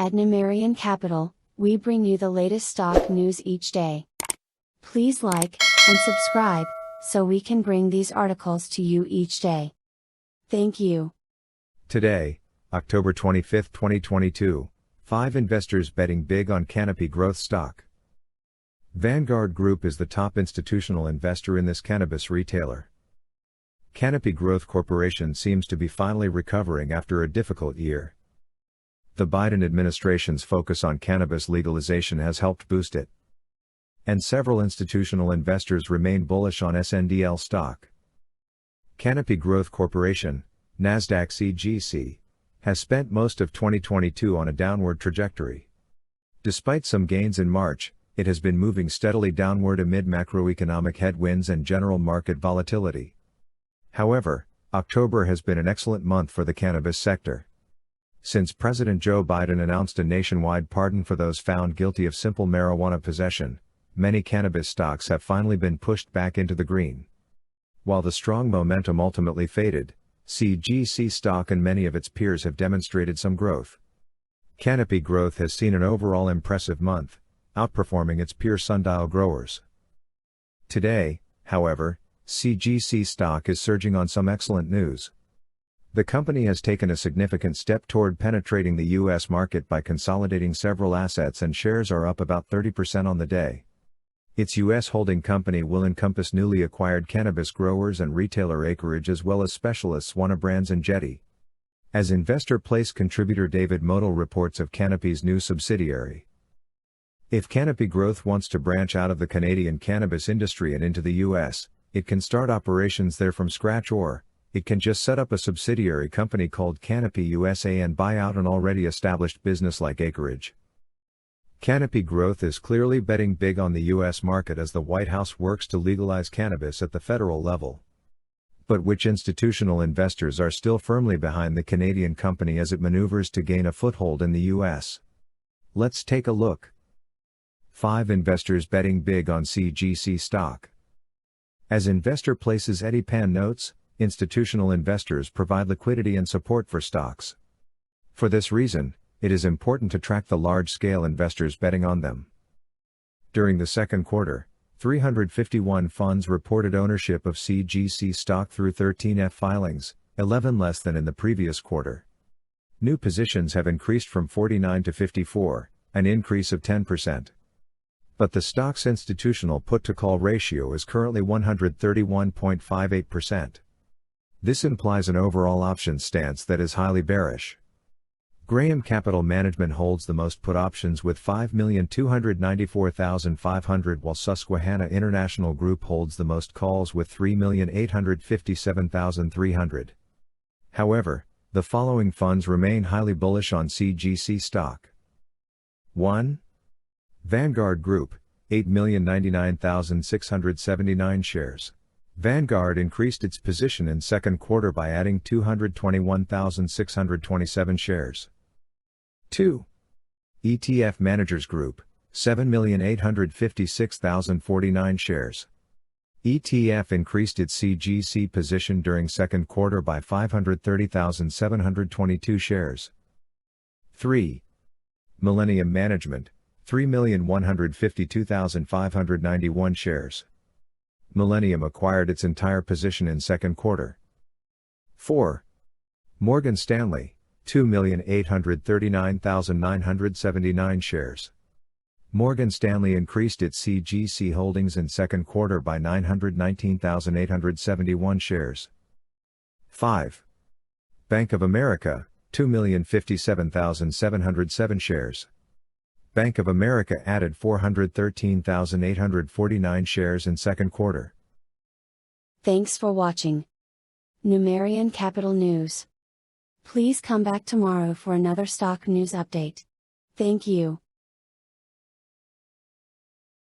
At Numerian Capital, we bring you the latest stock news each day. Please like and subscribe so we can bring these articles to you each day. Thank you. Today, October 25, 2022, 5 investors betting big on Canopy growth stock. Vanguard Group is the top institutional investor in this cannabis retailer. Canopy Growth Corporation seems to be finally recovering after a difficult year. The Biden administration's focus on cannabis legalization has helped boost it. And several institutional investors remain bullish on SNDL stock. Canopy Growth Corporation, Nasdaq CGC, has spent most of 2022 on a downward trajectory. Despite some gains in March, it has been moving steadily downward amid macroeconomic headwinds and general market volatility. However, October has been an excellent month for the cannabis sector. Since President Joe Biden announced a nationwide pardon for those found guilty of simple marijuana possession, many cannabis stocks have finally been pushed back into the green. While the strong momentum ultimately faded, CGC stock and many of its peers have demonstrated some growth. Canopy Growth has seen an overall impressive month, outperforming its peer sundial growers. Today, however, CGC stock is surging on some excellent news. The company has taken a significant step toward penetrating the U.S. market by consolidating several assets, and shares are up about 30% on the day. Its U.S. holding company will encompass newly acquired cannabis growers and retailer acreage as well as specialists Wana Brands and Jetty. As Investor Place contributor David Modell reports of Canopy's new subsidiary. If Canopy Growth wants to branch out of the Canadian cannabis industry and into the U.S., it can start operations there from scratch, or it can just set up a subsidiary company called Canopy USA and buy out an already established business like Acreage. Canopy Growth is clearly betting big on the U.S. market as the White House works to legalize cannabis at the federal level. But which institutional investors are still firmly behind the Canadian company as it maneuvers to gain a foothold in the U.S.? Let's take a look. 5 investors betting big on CGC stock. As Investor Place's Eddie Pan notes, institutional investors provide liquidity and support for stocks. For this reason, it is important to track the large-scale investors betting on them. During the second quarter, 351 funds reported ownership of CGC stock through 13F filings, 11 less than in the previous quarter. New positions have increased from 49 to 54, an increase of 10%. But the stock's institutional put-to-call ratio is currently 131.58%. This implies an overall options stance that is highly bearish. Graham Capital Management holds the most put options with 5,294,500, while Susquehanna International Group holds the most calls with 3,857,300. However, the following funds remain highly bullish on CGC stock. 1. Vanguard Group, 8,099,679 shares. Vanguard increased its position in second quarter by adding 221,627 shares. 2. ETF Managers Group, 7,856,049 shares. ETF increased its CGC position during second quarter by 530,722 shares. 3. Millennium Management, 3,152,591 shares. Millennium acquired its entire position in second quarter. 4. Morgan Stanley, 2,839,979 shares. Morgan Stanley increased its CGC holdings in second quarter by 919,871 shares. 5. Bank of America, 2,057,707 shares. Bank of America added 413,849 shares in second quarter. Thanks for watching Numerian Capital News. Please come back tomorrow for another stock news update. Thank you.